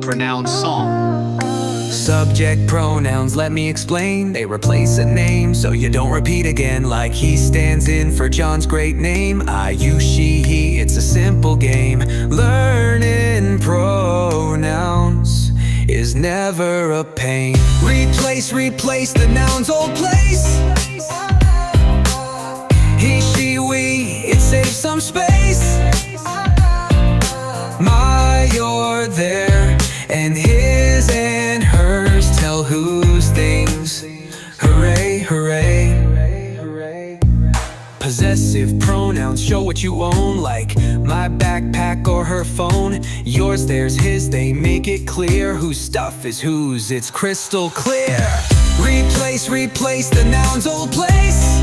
Pronouns Song. Subject pronouns, let me explain. They replace a name so you don't repeat again. Like he stands in for John's great name. I, you, she, he, it's a simple game. Learning pronouns is never a pain. Replace the noun's old place. He, she, we, it saves some space. My, your, their, and his and hers tell whose things. Hooray, hooray. Possessive pronouns show what you own, like my backpack or her phone. Yours, theirs, his, they make it clear whose stuff is whose, it's crystal clear. Replace the noun's old place.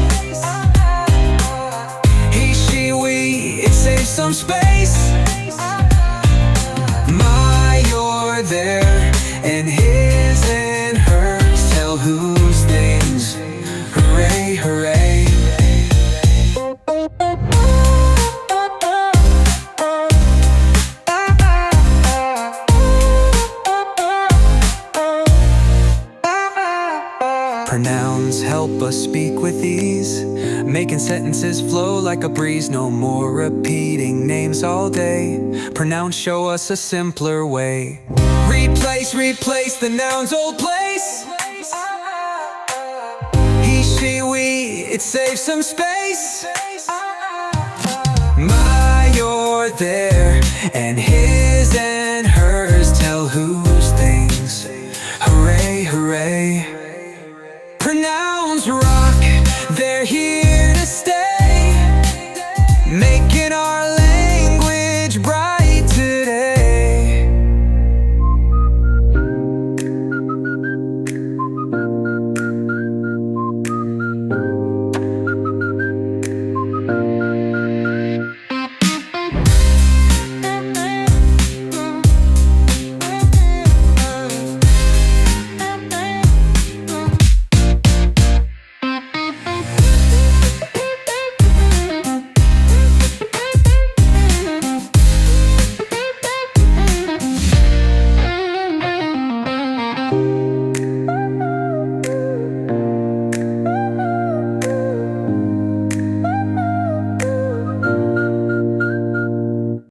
He, she, we, it saves some space. My, your, their, and his and hers tell whose things. Hooray, hooray. Pronouns help us speak with ease, making sentences flow like a breeze. No more repeating names all day. Pronouns show us a simpler way. Replace the noun's old place. He, she, we, it saves some space. My, your, their, and his